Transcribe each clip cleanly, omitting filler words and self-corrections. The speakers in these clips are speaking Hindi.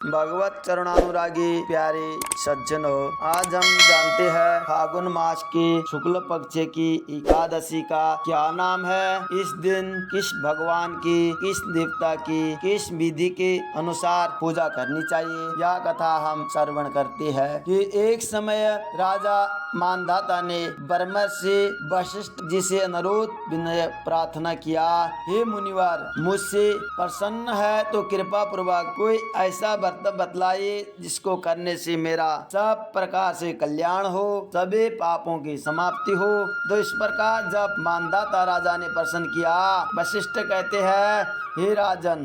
भगवत चरणानुरागी प्यारे सज्जनों, आज हम जानते हैं फागुन मास की शुक्ल पक्ष की एकादशी का क्या नाम है। इस दिन किस भगवान की, किस देवता की, किस विधि के अनुसार पूजा करनी चाहिए, यह कथा हम श्रवण करते हैं कि एक समय राजा मानधाता ने ब्रह्मर्षि वशिष्ठ जी से अनुरोध विनय प्रार्थना किया, हे मुनिवर, मुझसे प्रसन्न है तो कृपा पूर्वक कोई ऐसा व्रत बतलाइए जिसको करने से मेरा सब प्रकार से कल्याण हो, सभी पापों की समाप्ति हो। तो इस प्रकार जब मानधाता राजा ने प्रश्न किया, वशिष्ठ कहते हैं, हे राजन,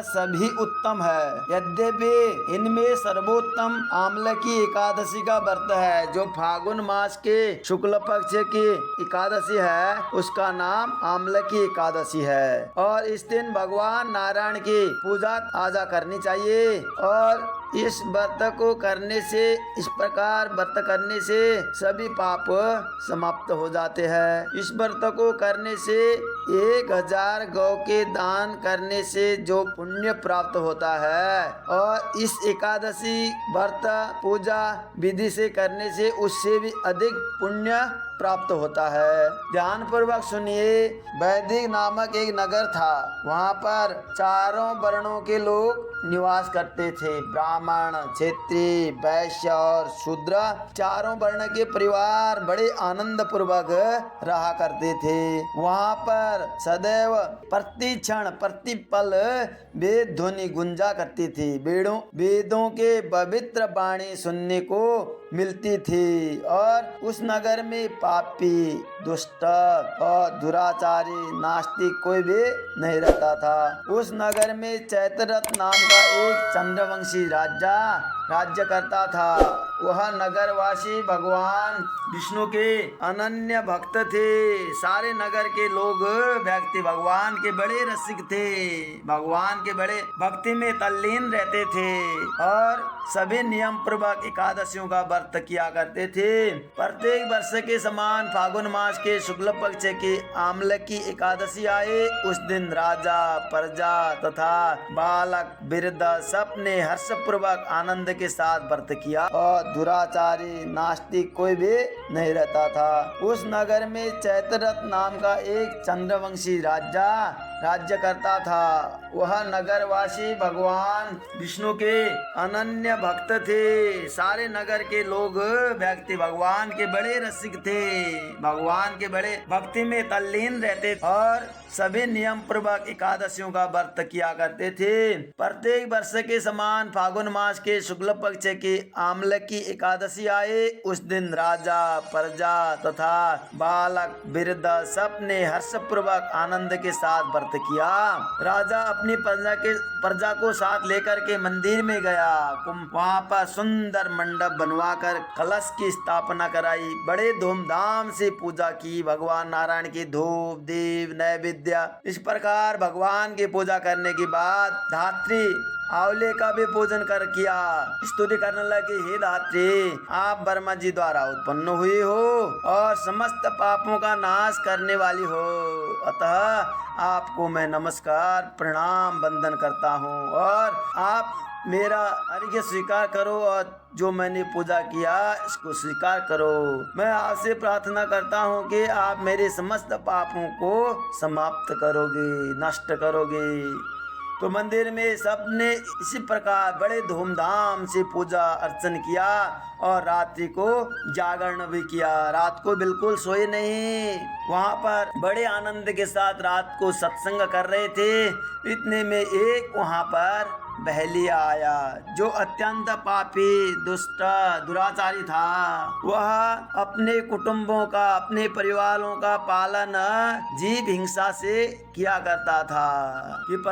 सभी उत्तम है, यद्यपि इनमें सर्वोत्तम आमले की एकादशी का व्रत है, जो फागुन मास के शुक्ल पक्ष की एकादशी है, उसका नाम आमले की एकादशी है। और इस दिन भगवान नारायण की पूजा आजा करनी चाहिए। और इस व्रत को करने से, इस प्रकार व्रत करने से सभी पाप समाप्त हो जाते हैं। इस व्रत को करने से 1000 गौ के दान करने से जो पुण्य प्राप्त होता है, और इस एकादशी व्रत पूजा विधि से करने से उससे भी अधिक पुण्य प्राप्त होता है। ध्यान पूर्वक सुनिए। वैदिक नामक एक नगर था, वहाँ पर चारों वर्णों के लोग निवास करते थे। ब्राह्मण, क्षत्रिय, वैश्य और शूद्र, चारों वर्ण के परिवार बड़े आनंद पूर्वक रहा करते थे। वहाँ पर सदैव प्रति क्षण प्रति पल वेद ध्वनि गुंजा करती थी। वेदों के पवित्र वाणी सुनने को मिलती थी। और उस नगर में पापी, दुष्ट और दुराचारी, नास्तिक कोई भी नहीं रहता था। उस नगर में चैत्ररथ नाम का एक चंद्रवंशी राजा राज्य करता था। वह नगरवासी भगवान विष्णु के अनन्य भक्त थे। सारे नगर के लोग व्यक्ति भगवान के बड़े रसिक थे, भगवान के बड़े भक्ति में तल्लीन रहते थे और सभी नियम पूर्वक एकादशियों का व्रत किया करते थे। प्रत्येक वर्ष के समान फागुन मास के शुक्ल पक्ष की आमले की एकादशी आए, उस दिन राजा, प्रजा तथा बालक, वृद्ध सब ने हर्ष पूर्वक आनंद के साथ व्रत किया और दुराचारी, नास्तिक कोई भी नहीं रहता था। उस नगर में चैत्ररथ नाम का एक चंद्रवंशी राजा राज्य करता था। वह नगरवासी भगवान विष्णु के अनन्य भक्त थे। सारे नगर के लोग व्यक्ति भगवान के बड़े रसिक थे, भगवान के बड़े भक्ति में तल्लीन रहते और सभी नियम पूर्वक एकादशियों का व्रत किया करते थे। प्रत्येक वर्ष के समान फागुन मास के शुक्ल पक्ष की आमले की एकादशी आए, उस दिन राजा, प्रजा तथा बालक, वृद्ध सब ने हर्ष पूर्वक आनंद के साथ व्रत किया। राजा अपनी प्रजा को साथ लेकर के मंदिर में गया। वहाँ पर सुंदर मंडप बनवाकर कलश की स्थापना कराई, बड़े धूमधाम से पूजा की। भगवान नारायण की धूप, दीप, नैवेद्य, इस प्रकार भगवान की पूजा करने के बाद धात्री आंवले का भी पूजन कर किया। स्तुति करने लगे, हे धात्री, आप ब्रह्मा जी द्वारा उत्पन्न हुई हो और समस्त पापों का नाश करने वाली हो, अतः आपको मैं नमस्कार, प्रणाम, वंदन करता हूँ और आप मेरा अर्घ्य स्वीकार करो और जो मैंने पूजा किया इसको स्वीकार करो। मैं आपसे प्रार्थना करता हूँ कि आप मेरे समस्त पापों को समाप्त करोगे, नष्ट करोगे। तो मंदिर में सबने इसी प्रकार बड़े धूमधाम से पूजा अर्चन किया और रात्रि को जागरण भी किया। रात को बिल्कुल सोए नहीं, वहाँ पर बड़े आनंद के साथ रात को सत्संग कर रहे थे। इतने में एक वहाँ पर बहलिया आया, जो अत्यंत पापी, दुष्ट, दुराचारी था। वह अपने कुटुंबों का, अपने परिवारों का पालन जीव हिंसा से किया करता था कि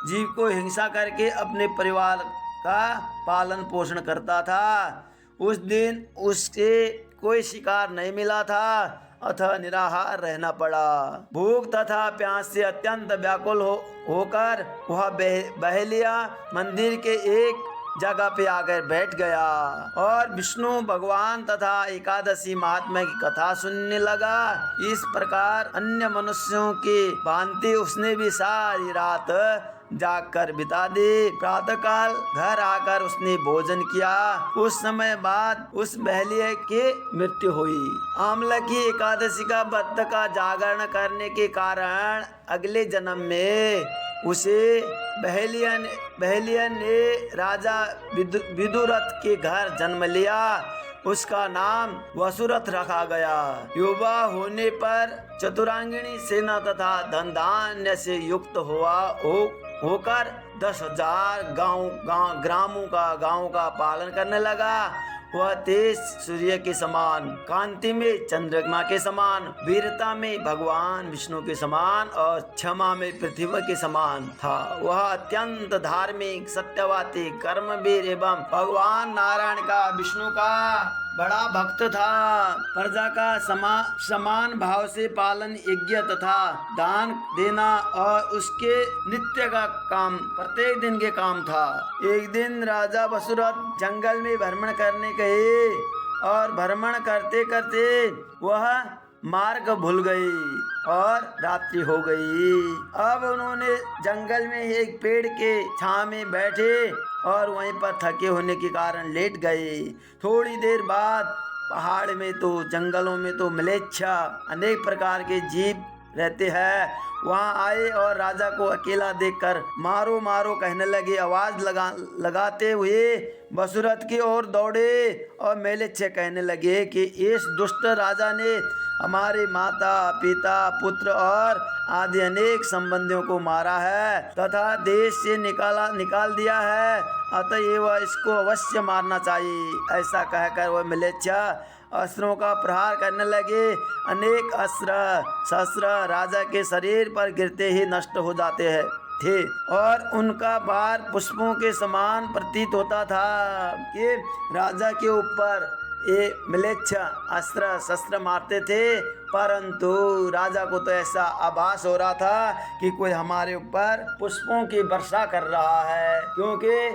जीव को हिंसा करके अपने परिवार का पालन पोषण करता था। उस दिन उससे कोई शिकार नहीं मिला था, अतः निराहार रहना पड़ा। भूख तथा प्यास से अत्यंत व्याकुल होकर वह बहेलिया मंदिर के एक जगह पे आकर बैठ गया और विष्णु भगवान तथा एकादशी महात्मा की कथा सुनने लगा। इस प्रकार अन्य मनुष्यों की भांति उसने भी सारी रात जाकर बिता दी। प्रातःकाल घर आकर उसने भोजन किया। उस समय बाद उस बहलिया की मृत्यु हुई। आमला की एकादशी का व्रत का जागरण करने के कारण अगले जन्म में उसे बहलिया ने राजा विदुरथ के घर जन्म लिया। उसका नाम वसुरथ रखा गया। युवा होने पर चतुरांगिणी सेना तथा धन धान्य से युक्त होकर 10,000 गांवों का पालन करने लगा। वह तेज सूर्य के समान, कांति में चंद्रमा के समान, वीरता में भगवान विष्णु के समान और क्षमा में पृथ्वी के समान था। वह अत्यंत धार्मिक, सत्यवादी, कर्मवीर एवं भगवान नारायण का, विष्णु का बड़ा भक्त था। प्रजा का समान भाव से पालन, यज्ञ तथा दान देना और उसके नित्य का काम प्रत्येक दिन के काम था। एक दिन राजा वसुरथ जंगल में भ्रमण करने गए और भ्रमण करते करते वह मार्ग भूल गई और रात्रि हो गई। अब उन्होंने जंगल में एक पेड़ के छांव में बैठे और वहीं पर थके होने के कारण लेट गए। थोड़ी देर बाद पहाड़ में तो जंगलों में तो म्लेच्छा अनेक प्रकार के जीव रहते हैं, वहां आए और राजा को अकेला देखकर मारो मारो कहने लगे। आवाज लगाते हुए वसुरथ की ओर दौड़े और म्लेच्छ कहने लगे कि इस दुष्ट राजा ने हमारे माता पिता पुत्र और आदि अनेक संबंधियों को मारा है तथा देश से निकाल दिया है, अतएव इसको अवश्य मारना चाहिए। ऐसा कहकर वह म्लेच्छ अस्त्रों का प्रहार करने लगे। अनेक अस्त्र शस्त्र राजा के शरीर पर गिरते ही नष्ट हो जाते थे और उनका बार पुष्पों के समान प्रतीत होता था। ये राजा के ऊपर ये म्लेच्छ अस्त्र शस्त्र मारते थे, परंतु राजा को तो ऐसा आभास हो रहा था कि कोई हमारे ऊपर पुष्पों की वर्षा कर रहा है, क्योंकि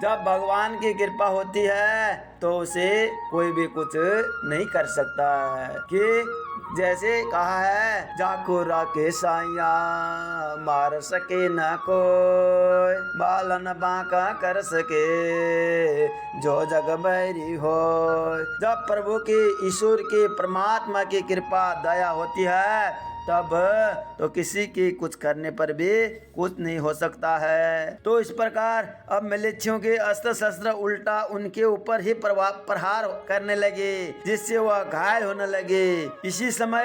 जब भगवान की कृपा होती है तो उसे कोई भी कुछ नहीं कर सकता है। कि जैसे कहा है, जाको राके साइया मार सके न कोई, बालन बांका कर सके जो जग बैरी हो। जब प्रभु की, ईश्वर की, परमात्मा की कृपा दया होती है तब तो किसी की कुछ करने पर भी कुछ नहीं हो सकता है। तो इस प्रकार अब म्लेच्छों के अस्त्र शस्त्र उल्टा उनके ऊपर ही प्रहार करने लगे, जिससे वह घायल होने लगे। इसी समय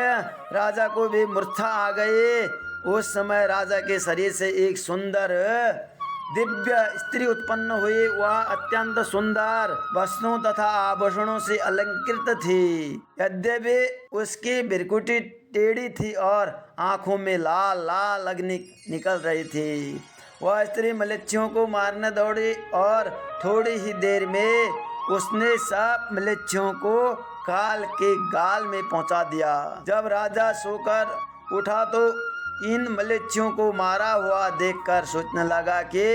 राजा को भी मूर्छा आ गई। उस समय राजा के शरीर से एक सुंदर दिव्य स्त्री उत्पन्न हुई। वह अत्यंत सुंदर वस्त्रों तथा आभूषणों से अलंकृत थी। यद्यपि उसकी बिरकुटी टेढ़ी थी और आंखों में लाल लाल अग्नि निकल रही थी। वह स्त्री म्लेच्छों को मारने दौड़ी और थोड़ी ही देर में उसने सब म्लेच्छों को काल के गाल में पहुंचा दिया। जब राजा सोकर उठा तो इन म्लेच्छों को मारा हुआ देखकर सोचने लगा कि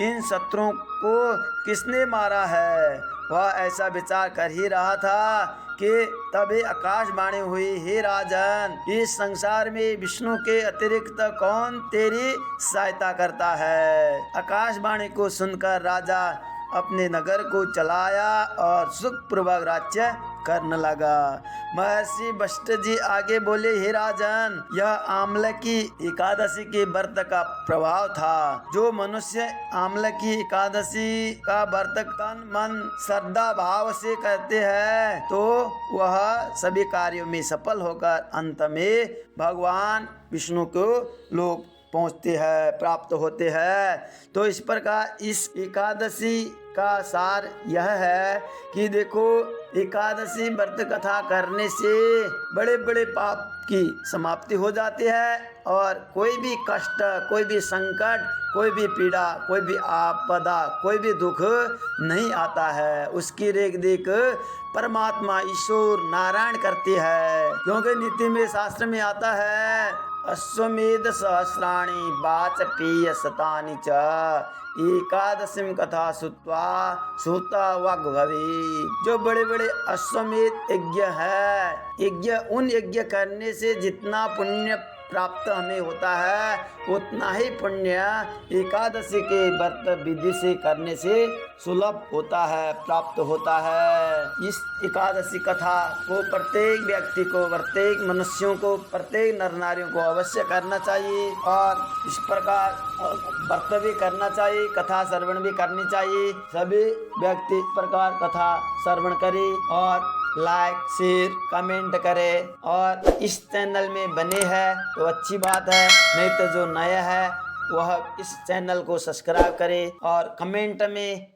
इन शत्रुओं को किसने मारा है। वह ऐसा विचार कर ही रहा था कि तभी आकाशवाणी हुई, हे राजन, इस संसार में विष्णु के अतिरिक्त कौन तेरी सहायता करता है। आकाशवाणी को सुनकर राजा अपने नगर को चलाया और सुखपूर्वक राज्य करने लगा। महर्षि वशिष्ठ जी आगे बोले, हे राजन, यह आमला की एकादशी के व्रत का प्रभाव था। जो मनुष्य आमला की एकादशी का व्रत तन मन श्रद्धा भाव से करते हैं तो वह सभी कार्यों में सफल होकर अंत में भगवान विष्णु को लोग पहुँचते हैं, प्राप्त होते हैं। तो इस प्रकार इस एकादशी का सार यह है कि देखो, एकादशी व्रत कथा करने से बड़े बड़े पाप की समाप्ति हो जाती है और कोई भी कष्ट, कोई भी संकट, कोई भी पीड़ा, कोई भी आपदा, कोई भी दुख नहीं आता है। उसकी रेख देख परमात्मा ईश्वर नारायण करते हैं, क्योंकि नीति में शास्त्र में आता है, अश्वमेध सहस्राणि वाजपेय शतानि च एकादशीम कथा श्रुता वाग्भवी। जो बड़े बड़े अश्वमेध यज्ञ है, यज्ञ उन यज्ञ करने से जितना पुण्य प्राप्त हमें होता है, उतना ही पुण्य एकादशी के व्रत विधि से करने से सुलभ होता है, प्राप्त होता है। इस एकादशी कथा को प्रत्येक व्यक्ति को, प्रत्येक मनुष्यों को, प्रत्येक नर नारियों को अवश्य करना चाहिए और इस प्रकार व्रत भी करना चाहिए, कथा श्रवण भी करनी चाहिए। सभी व्यक्ति इस प्रकार कथा श्रवण करें और लाइक शेयर कमेंट करें और इस चैनल में बने हैं तो अच्छी बात है, नहीं तो जो नया है वह इस चैनल को सब्सक्राइब करे और कमेंट में